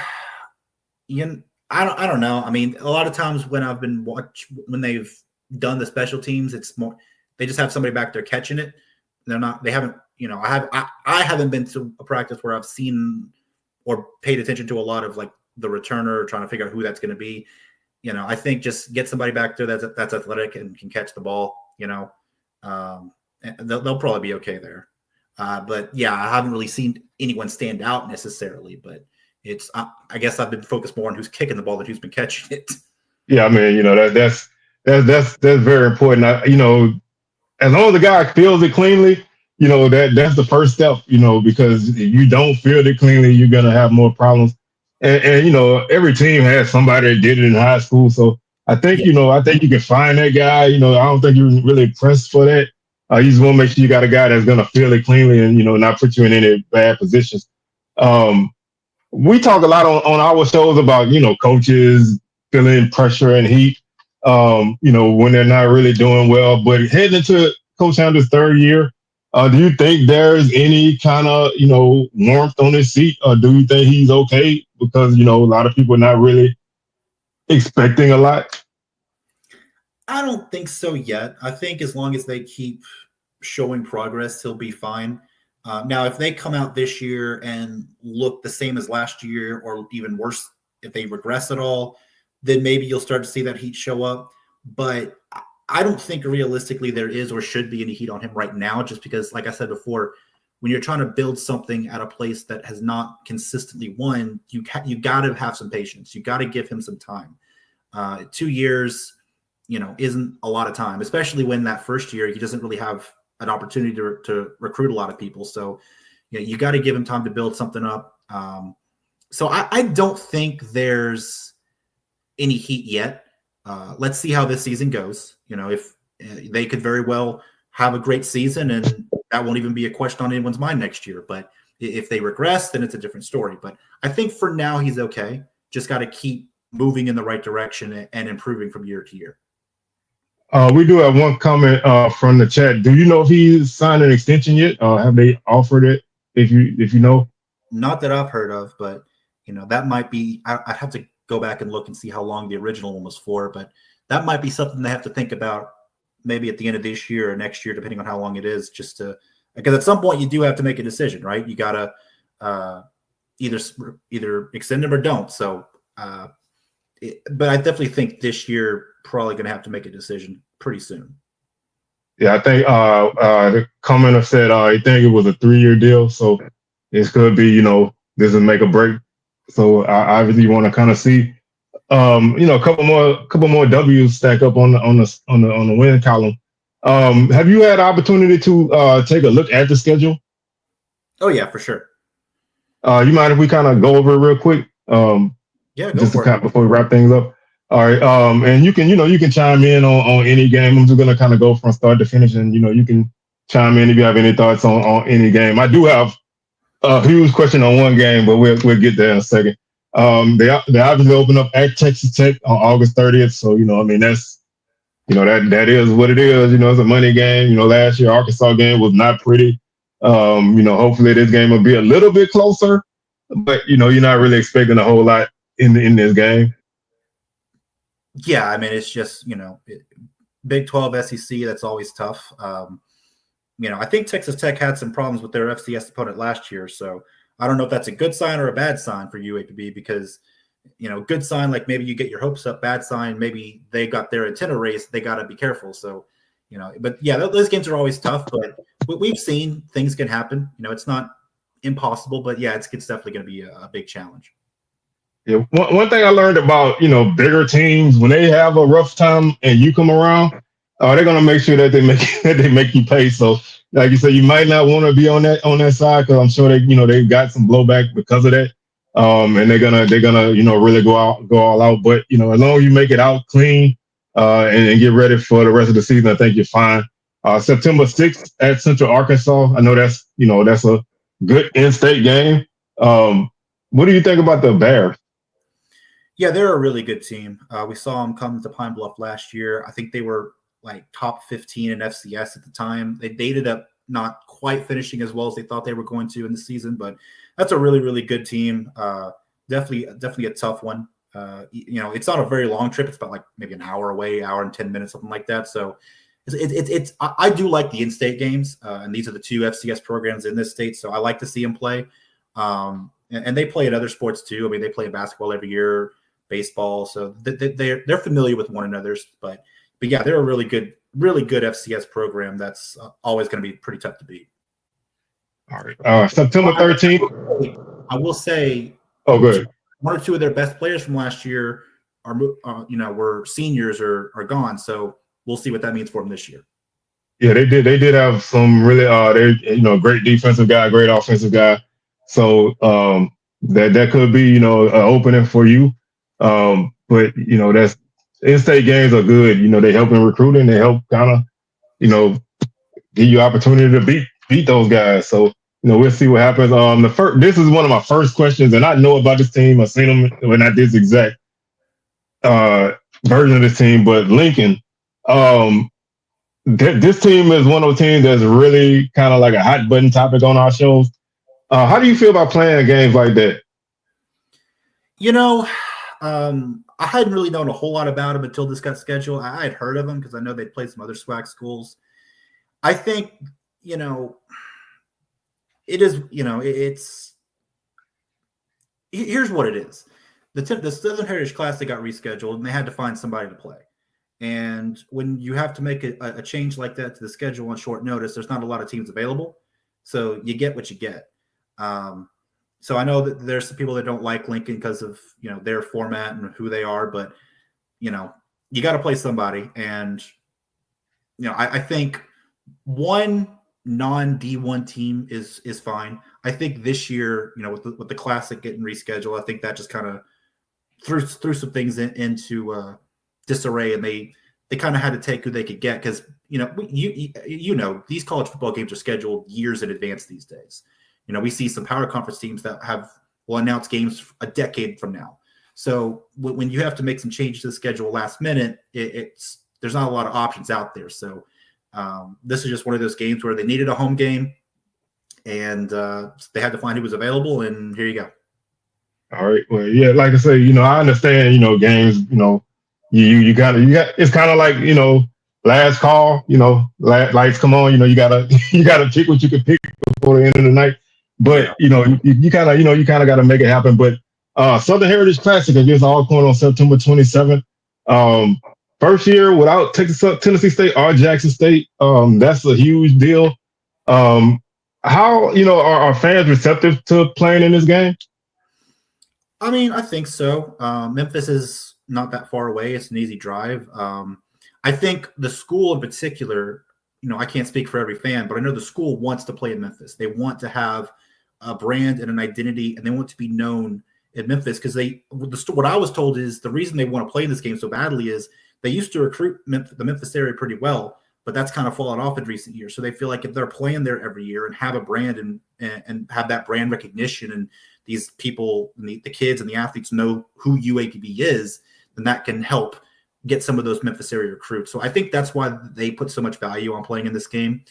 don't know. I mean, a lot of times when I've been when they've done the special teams, it's more they just have somebody back there catching it. They haven't I haven't been to a practice where I've seen or paid attention to a lot of like the returner trying to figure out who that's going to be. I think just get somebody back there that's athletic and can catch the ball. They'll probably be okay there. But yeah, I haven't really seen anyone stand out necessarily, but it's, I guess I've been focused more on who's kicking the ball than who's been catching it. Yeah. I mean, that's very important. As long as the guy fields it cleanly, that's the first step, because if you don't field it cleanly, you're going to have more problems. And every team has somebody that did it in high school. So I think, I think you can find that guy. I don't think you're really pressed for that. You just want to make sure you got a guy that's going to field it cleanly and, not put you in any bad positions. We talk a lot on our shows about, coaches feeling pressure and heat, when they're not really doing well. But heading into Coach Sanders' third year, do you think there's any kind of, warmth on his seat? Or do you think he's okay? Because, a lot of people are not really expecting a lot. I don't think so yet. I think as long as they keep showing progress, he'll be fine. Now, if they come out this year and look the same as last year or even worse, if they regress at all, then maybe you'll start to see that heat show up. But I don't think realistically there is or should be any heat on him right now, just because, like I said before, when you're trying to build something at a place that has not consistently won, you got to have some patience. You got to give him some time. 2 years, isn't a lot of time, especially when that first year he doesn't really have an opportunity to recruit a lot of people. So, you got to give him time to build something up. So I don't think there's any heat yet. Let's see how this season goes. If they could very well have a great season and that won't even be a question on anyone's mind next year. But if they regress, then it's a different story. But I think for now he's okay. Just got to keep moving in the right direction and improving from year to year. We do have one comment from the chat. Do you know if he's signed an extension yet? Have they offered it? If you know, not that I've heard of, but that might be. I'd have to go back and look and see how long the original one was for. But that might be something they have to think about, maybe at the end of this year or next year, depending on how long it is. Because at some point you do have to make a decision, right? You gotta either extend them or don't. So, but I definitely think this year probably going to have to make a decision pretty soon. Yeah, I think the commenter said I think it was a 3-year deal, so it could be this is make or break. So I obviously want to kind of see a couple more W's stack up on the win column. Have you had opportunity to take a look at the schedule? Oh yeah, for sure. You mind if we kind of go over it real quick? Yeah, go Just to for kind it. of before we wrap things up. All right. And you can chime in on any game. I'm just gonna kind of go from start to finish, and you can chime in if you have any thoughts on any game. I do have a huge question on one game, but we'll get there in a second. They obviously open up at Texas Tech on August 30th, so I mean that's that is what it is. It's a money game. Last year Arkansas game was not pretty. Hopefully this game will be a little bit closer, but you're not really expecting a whole lot in this game. Yeah, I mean, it's just, Big 12 SEC, that's always tough. I think Texas Tech had some problems with their FCS opponent last year. So I don't know if that's a good sign or a bad sign for UAPB because, good sign, like maybe you get your hopes up, bad sign, maybe they got their antenna raised. They got to be careful. So, but yeah, those games are always tough. But we've seen things can happen. It's not impossible, but yeah, it's definitely going to be a big challenge. Yeah, one thing I learned about bigger teams when they have a rough time and you come around, they're gonna make sure that they make you pay. So, like you said, you might not want to be on that side because I'm sure they've got some blowback because of that, and they're gonna really go all out. But as long as you make it out clean and get ready for the rest of the season, I think you're fine. September 6th at Central Arkansas. I know that's a good in-state game. What do you think about the Bears? Yeah, they're a really good team. We saw them come to Pine Bluff last year. I think they were like top 15 in FCS at the time. They ended up not quite finishing as well as they thought they were going to in the season, but that's a really, really good team. Definitely a tough one. It's not a very long trip. It's about like maybe an hour away, hour and 10 minutes, something like that. So I do like the in-state games, and these are the two FCS programs in this state. So I like to see them play. And they play at other sports too. I mean, they play basketball every year, baseball. So they're familiar with one another's, but yeah, they're a really good FCS program. That's always going to be pretty tough to beat. All right. September 13th. I will say, oh, good. One or two of their best players from last year were seniors or are gone. So we'll see what that means for them this year. Yeah, they did have some really great defensive guy, great offensive guy. So that could be an opening for you. But that's in-state games are good. They help in recruiting. They help kind of give you opportunity to beat those guys. So we'll see what happens. This is one of my first questions, and I know about this team. I've seen them when not this exact version of this team, but Lincoln. This team is one of those teams that's really kind of like a hot button topic on our shows. How do you feel about playing games like that? I hadn't really known a whole lot about them until this got scheduled. I had heard of them because I know they'd played some other SWAC schools. I think, it is, it's here's what it is. The Southern Heritage Classic got rescheduled and they had to find somebody to play. And when you have to make a change like that to the schedule on short notice, there's not a lot of teams available. So you get what you get. So I know that there's some people that don't like Lincoln because of, their format and who they are, but, you got to play somebody. And, I think one non-D1 team is fine. I think this year, with the Classic getting rescheduled, I think that just kind of threw some things into disarray, and they kind of had to take who they could get because these college football games are scheduled years in advance these days. We see some power conference teams that will announce games a decade from now. So when you have to make some changes to the schedule last minute, there's not a lot of options out there. So this is just one of those games where they needed a home game, and they had to find who was available, and here you go. All right. Well, yeah, like I say, I understand, games, you got it's kind of like, last call, lights come on, you gotta pick what you can pick before the end of the night. But you kind of got to make it happen. But Southern Heritage Classic against Alcorn on September 27th. First year without Tennessee State or Jackson State. That's a huge deal. How are fans receptive to playing in this game? I mean, I think so. Memphis is not that far away. It's an easy drive. I think the school in particular, I can't speak for every fan, but I know the school wants to play in Memphis. They want to have a brand and an identity, and they want to be known in Memphis because what I was told is the reason they want to play in this game so badly is they used to recruit the Memphis area pretty well, but that's kind of fallen off in recent years. So they feel like if they're playing there every year and have a brand and have that brand recognition, and these people, the kids and the athletes know who UAPB is, then that can help get some of those Memphis area recruits. So I think that's why they put so much value on playing in this game.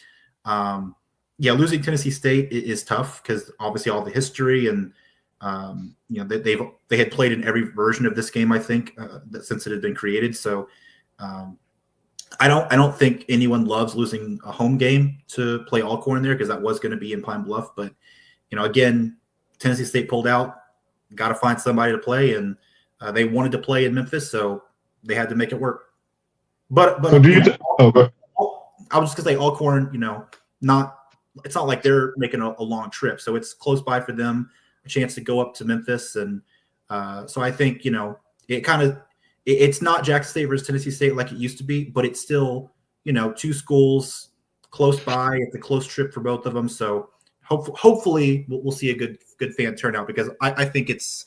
Losing Tennessee State is tough because obviously all the history and they had played in every version of this game, I think, since it had been created. So I don't think anyone loves losing a home game to play Alcorn there because that was going to be in Pine Bluff. But again, Tennessee State pulled out, got to find somebody to play, and they wanted to play in Memphis, so they had to make it work. But so I was just gonna say Alcorn, it's not like they're making a long trip, so it's close by for them, a chance to go up to Memphis, and so I think it's not Jackson State versus Tennessee State like it used to be, but it's still two schools close by. It's a close trip for both of them, so hopefully we'll see a good fan turnout because I think it's.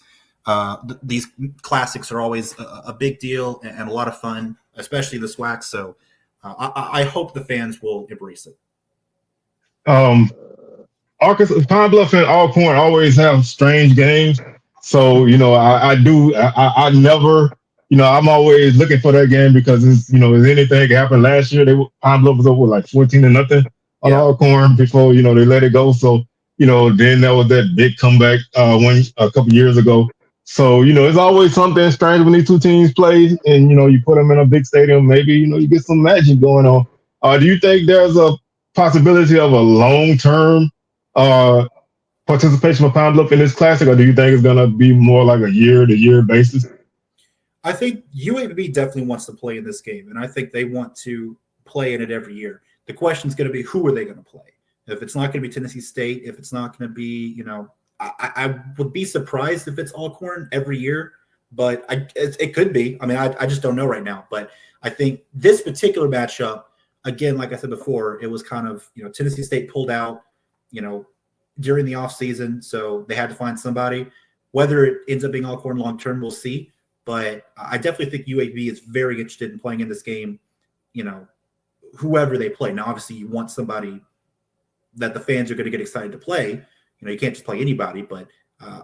These classics are always a big deal and a lot of fun, especially the SWAC. So I hope the fans will embrace it. Arkansas, Pine Bluff and Alcorn always have strange games. So, I never, I'm always looking for that game because it's, if anything happened last year, Pine Bluff was over like 14-0 on Alcorn before, they let it go. So, then there was that big comeback a couple years ago. So, it's always something strange when these two teams play and, you put them in a big stadium, maybe, you get some magic going on. Do you think there's a possibility of a long-term participation for Pine Bluff in this classic, or do you think it's going to be more like a year-to-year basis? I think UAPB definitely wants to play in this game, and I think they want to play in it every year. The question is going to be, who are they going to play? If it's not going to be Tennessee State, if it's not going to be, I would be surprised if it's Alcorn every year, but it could be. I mean, I just don't know right now. But I think this particular matchup, again, like I said before, it was kind of, Tennessee State pulled out, during the offseason, so they had to find somebody. Whether it ends up being Alcorn long-term, we'll see. But I definitely think UAB is very interested in playing in this game, whoever they play. Now, obviously, you want somebody that the fans are going to get excited to play. You can't just play anybody, but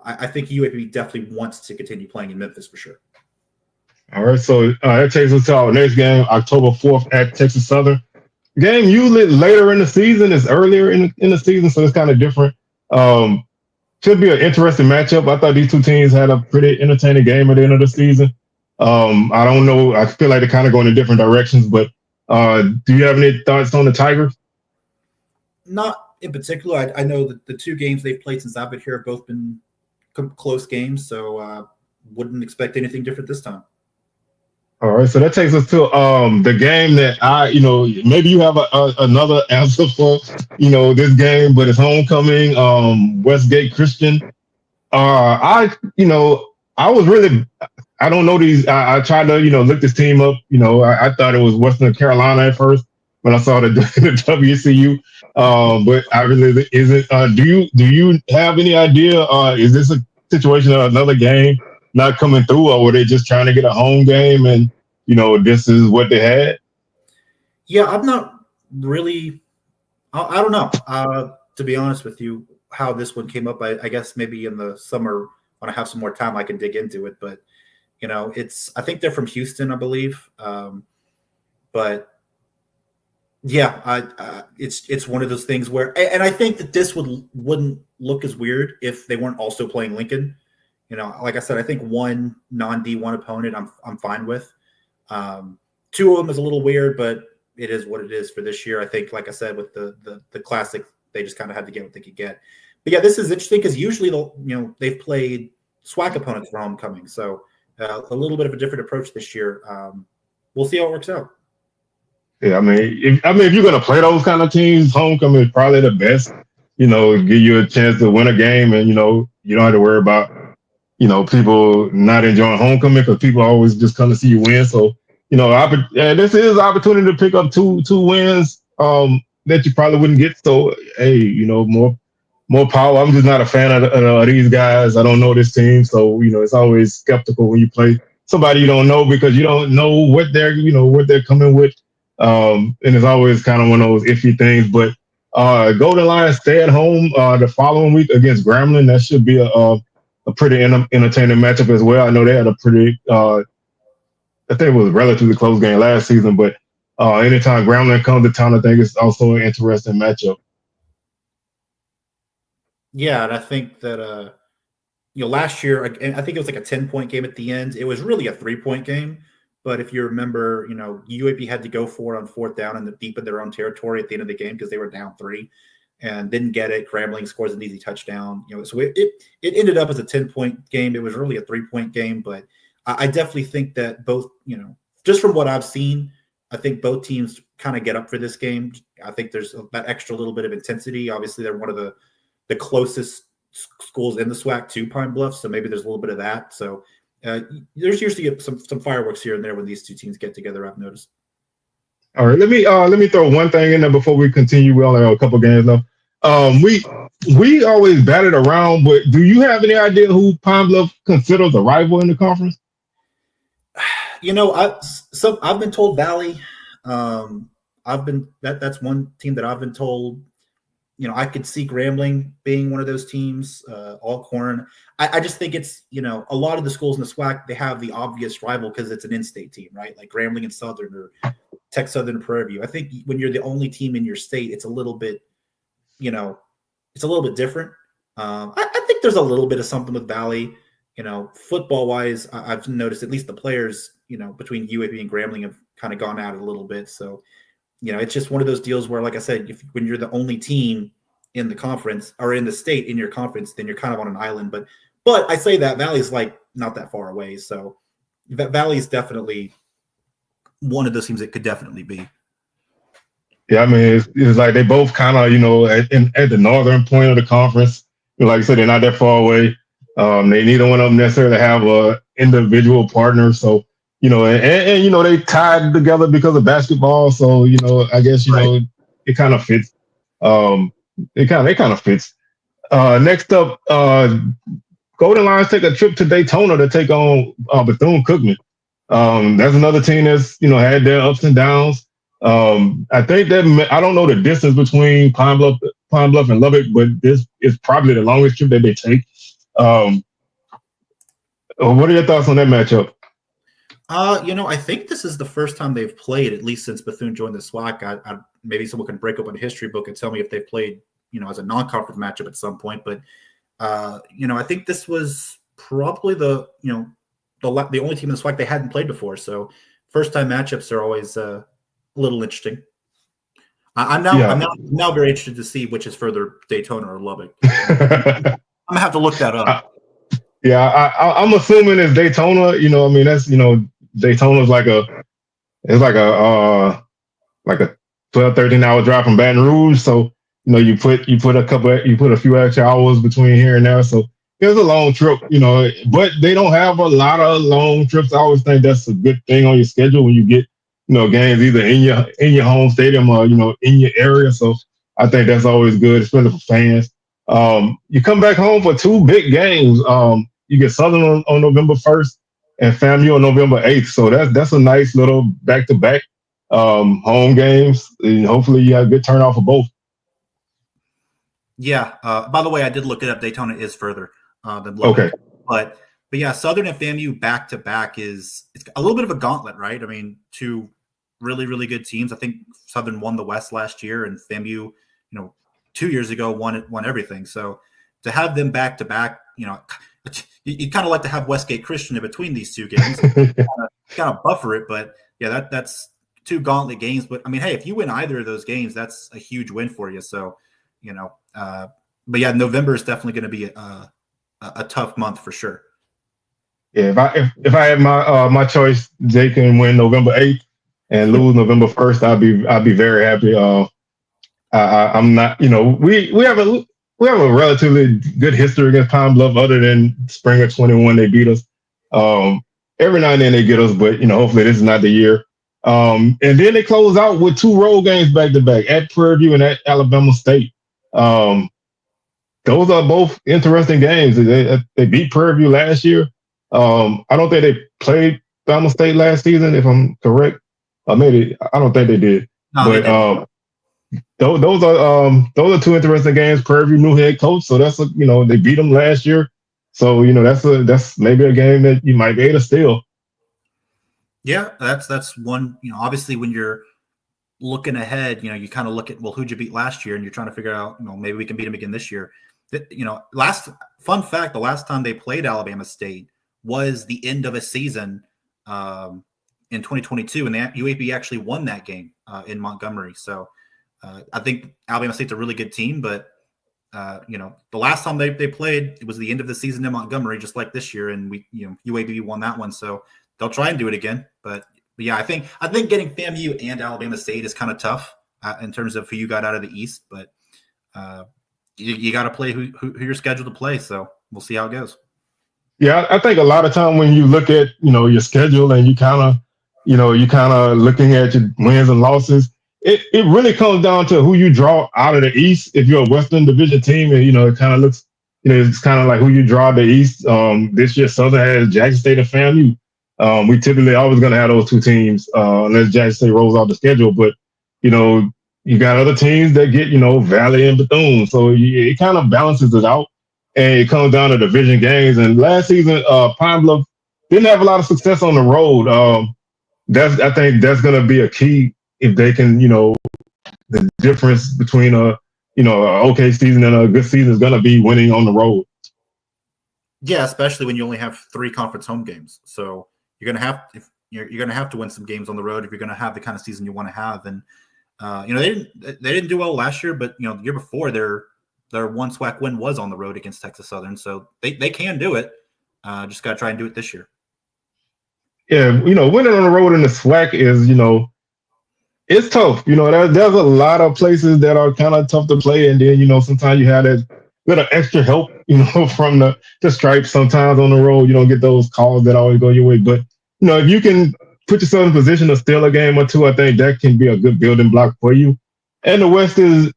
I think UAPB definitely wants to continue playing in Memphis for sure. All right, so that takes us to our next game, October 4th at Texas Southern. Game usually later in the season is earlier in the season, so it's kind of different. Should be an interesting matchup. I thought these two teams had a pretty entertaining game at the end of the season. I don't know. I feel like they're kind of going in different directions, but do you have any thoughts on the Tigers? Not in particular. I know that the two games they've played since I've been here have both been close games, so wouldn't expect anything different this time. All right, so that takes us to the game that maybe you have another answer for, this game, but it's homecoming, Westgate Christian. I don't know these. I tried to, look this team up. I thought it was Western Carolina at first when I saw the WCU. But I really isn't. Do you have any idea? Is this a situation of another game not coming through, or were they just trying to get a home game and this is what they had? Yeah, I'm not really. I don't know. To be honest with you, how this one came up, I guess maybe in the summer when I have some more time, I can dig into it. But I think they're from Houston, I believe. But yeah, it's one of those things where, and I think that this wouldn't look as weird if they weren't also playing Lincoln. Like I said, I think one non-D1 opponent I'm fine with. Two of them is a little weird, but it is what it is for this year. I think, like I said, with the classic, they just kind of had to get what they could get. But yeah, this is interesting because usually they've played SWAC opponents for homecoming, so a little bit of a different approach this year. We'll see how it works out. Yeah, I mean, if you're gonna play those kind of teams, homecoming is probably the best. Give you a chance to win a game, and you don't have to worry about people not enjoying homecoming because people always just come to see you win. So this is an opportunity to pick up two wins that you probably wouldn't get. So, hey, more power. I'm just not a fan of these guys. I don't know this team, so it's always skeptical when you play somebody you don't know because you don't know what they're coming with. And it's always kind of one of those iffy things. But Golden Lions stay at home the following week against Grambling. That should be a pretty entertaining matchup as well. I know they had a pretty, I think it was a relatively close game last season, but anytime Grambling comes to town, I think it's also an interesting matchup. Yeah, and I think that last year, and I think it was like a 10-point game at the end. It was really a 3-point game, but if you remember, UAP had to go for it on 4th down in the deep in their own territory at the end of the game because they were down 3 and didn't get it. Grambling scores an easy touchdown. So it ended up as a 10-point game. It was really a 3-point game, but I definitely think that both, just from what I've seen, I think both teams kind of get up for this game. I think there's that extra little bit of intensity. Obviously, they're one of the closest schools in the SWAC to Pine Bluff, so maybe there's a little bit of that. So there's usually some fireworks here and there when these two teams get together, I've noticed. All right, let me throw one thing in there before we continue. We only have a couple games left. We always bat it around, but do you have any idea who Pine Bluff considers a rival in the conference? I've been told Valley. That's one team that I've been told. I could see Grambling being one of those teams, Alcorn. I just think it's, a lot of the schools in the SWAC, they have the obvious rival because it's an in-state team, right? Like Grambling and Southern or Tech Southern and Prairie View. I think when you're the only team in your state, it's a little bit, different. I think there's a little bit of something with Valley. Football-wise, I've noticed at least the players, between UAP and Grambling have kind of gone at it a little bit. So, it's just one of those deals where, like I said, when you're the only team in the conference or in the state in your conference, then you're kind of on an island. But I say that Valley's like not that far away. So Valley's definitely one of those teams that could definitely be. Yeah, I mean, it's like they both kind of, at the northern point of the conference. Like I said, they're not that far away. They neither one of them necessarily have a individual partner. So, and they tied together because of basketball. So, I guess, Right. it kind of fits. It kind of fits. Next up, Golden Lions take a trip to Daytona to take on Bethune-Cookman. That's another team that's, had their ups and downs. I think that I don't know the distance between Pine Bluff and Lubbock, but this is probably the longest trip that they take. What are your thoughts on that matchup? I think this is the first time they've played, at least since Bethune joined the SWAC. Maybe someone can break open a history book and tell me if they've played, as a non-conference matchup at some point. But, I think this was probably the only team in the SWAC they hadn't played before. So first-time matchups are always a little interesting. I'm now very interested to see which is further, Daytona or Lubbock. I'm gonna have to look that up. I'm assuming it's Daytona. That's Daytona's like a 12, 13 hour drive from Baton Rouge. So you put a few extra hours between here and there. So it's a long trip. But they don't have a lot of long trips. I always think that's a good thing on your schedule when you get games either in your home stadium or in your area. So I think that's always good, especially for fans. You come back home for 2 big games. You get Southern on November 1st and FAMU on November 8th. So that's a nice little back-to-back home games. And hopefully you have a good turnout for both. Yeah. By the way, I did look it up. Daytona is further than Lubbock. Okay. But yeah, Southern and FAMU back-to-back it's a little bit of a gauntlet, right? I mean, 2 really, really good teams. I think Southern won the West last year, and FAMU, 2 years ago won everything. So to have them back-to-back, you kind of like to have Westgate Christian in between these 2 games, kind of buffer it. But yeah, that's 2 gauntlet games. But I mean, hey, if you win either of those games, that's a huge win for you. So, but yeah, November is definitely going to be a tough month for sure. Yeah, if I had my choice, Jake can win November 8th and lose November 1st. I'd be very happy. I'm not, we have a relatively good history against Pine Bluff, other than spring of 21, they beat us. Every now and then they get us, but hopefully this is not the year. And then they close out with 2 road games back to back at Prairie View and at Alabama State. Those are both interesting games. They beat Prairie View last year. I don't think they played Alabama State last season, if I'm correct. Maybe I don't think they did. No, but those are 2 interesting games. Prairie View new head coach, so that's they beat them last year. So that's maybe a game that you might be able to steal. Yeah, that's one. Obviously when you're looking ahead, you kind of look at, well, who'd you beat last year, and you're trying to figure out, maybe we can beat them again this year. Fun fact, the last time they played Alabama State was the end of a season in 2022, and the UAPB actually won that game in Montgomery. So I think Alabama State's a really good team, but the last time they played, it was the end of the season in Montgomery, just like this year, and UAPB won that one. So they'll try and do it again. But yeah, I think getting FAMU and Alabama State is kind of tough in terms of who you got out of the East, but you got to play who you're scheduled to play. So we'll see how it goes. Yeah, I think a lot of time when you look at your schedule and you kind of looking at your wins and losses, it really comes down to who you draw out of the East. If you're a Western Division team, and it kind of looks, it's kind of like who you draw the East. This year Southern has Jackson State and FAMU. We typically always going to have those 2 teams unless Jackson State rolls off the schedule. But you got other teams that get Valley and Bethune, so it kind of balances it out. And it comes down to division games. And last season, Pine Bluff didn't have a lot of success on the road. I think that's going to be a key if they can, the difference between a okay season and a good season is going to be winning on the road. Yeah, especially when you only have 3 conference home games. So you're going to have to win some games on the road if you're going to have the kind of season you want to have. And they didn't do well last year, but the year before their one SWAC win was on the road against Texas Southern, so they can do it. Just got to try and do it this year. Yeah, winning on the road in the SWAC is it's tough. There's a lot of places that are kind of tough to play, and then sometimes you have that little extra help from the stripes. Sometimes on the road you don't get those calls that always go your way, but if you can put yourself in a position to steal a game or 2, I think that can be a good building block for you. And the West is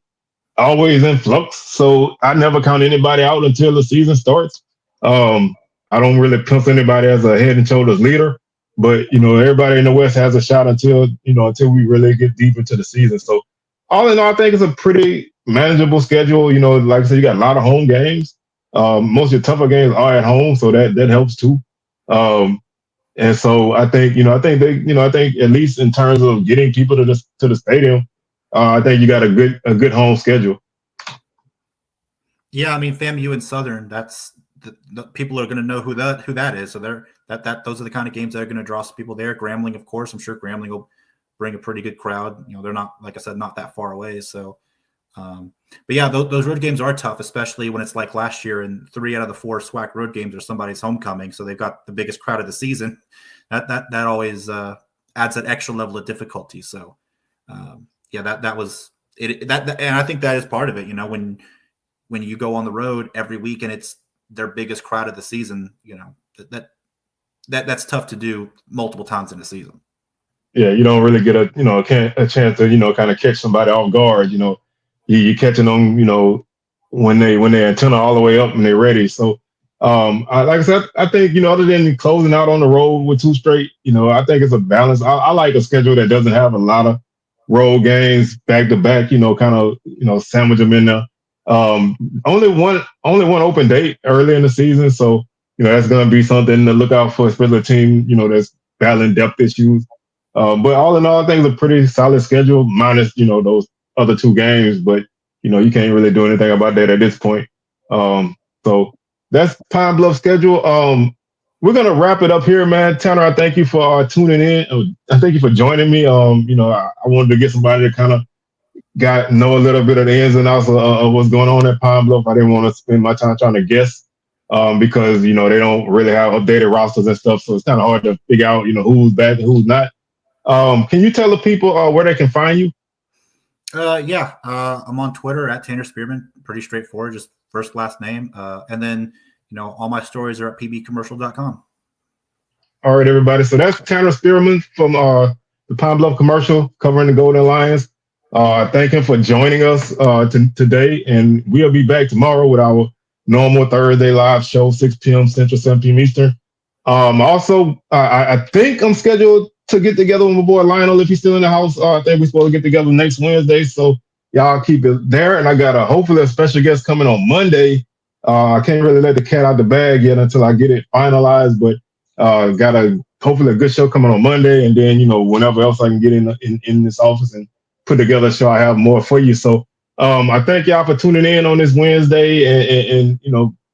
always in flux, so I never count anybody out until the season starts. I don't really pencil anybody as a head and shoulders leader, but everybody in the West has a shot until we really get deep into the season. So all in all, I think it's a pretty manageable schedule. Like I said, you got a lot of home games. Most of your tougher games are at home, so that helps too. And so I think I think at least in terms of getting people to the stadium, I think you got a good home schedule. Yeah, I mean FAMU and Southern. That's the people are going to know who that is. So those are the kind of games that are going to draw some people there. Grambling, of course, I'm sure Grambling will bring a pretty good crowd. They're not, like I said, not that far away. So, but yeah, those road games are tough, especially when it's like last year and 3 out of the 4 SWAC road games are somebody's homecoming. So they've got the biggest crowd of the season. That always adds that extra level of difficulty. So, yeah, that was it. And I think that is part of it. When you go on the road every week and it's their biggest crowd of the season, that's tough to do multiple times in a season. Yeah, you don't really get a chance to kind of catch somebody off guard. You're catching them when they antenna all the way up and they're ready. So like I said, I think other than closing out on the road with 2 straight, I think it's a balance. I like a schedule that doesn't have a lot of road games back to back. Kind of sandwich them in there. Only one open date early in the season, so that's going to be something to look out for, especially a team that's battling depth issues. But all in all, I think it's a pretty solid schedule, minus those other 2 games. But you can't really do anything about that at this point. So that's Pine Bluff schedule. We're gonna wrap it up here, man. Tanner, I thank you for tuning in. I thank you for joining me. I wanted to get somebody to kind of know a little bit of the ins and outs of what's going on at Pine Bluff. I didn't want to spend my time trying to guess because they don't really have updated rosters and stuff, so it's kind of hard to figure out who's back and who's not. Can you tell the people where they can find you? Yeah, I'm on Twitter at Tanner Spearman. Pretty straightforward, just first last name, and then all my stories are at pbcommercial.com. All right, everybody. So that's Tanner Spearman from the the Pine Bluff Commercial, covering the Golden Lions. Thank him for joining us today, and we'll be back tomorrow with our normal Thursday live show, 6 p.m. Central, 7 p.m. Eastern. Also, I think I'm scheduled to get together with my boy Lionel if he's still in the house. I think we're supposed to get together next Wednesday, so y'all keep it there. And I got hopefully a special guest coming on Monday. I can't really let the cat out the bag yet until I get it finalized, but got hopefully a good show coming on Monday, and then whenever else I can get in this office and put together a show, I have more for you. So I thank y'all for tuning in on this Wednesday and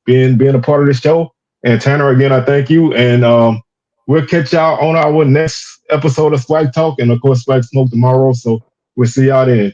being a part of the show. And Tanner, again, I thank you, and we'll catch y'all on our next episode of Swag Talk, and of course Swag Smoke tomorrow. So we'll see y'all then.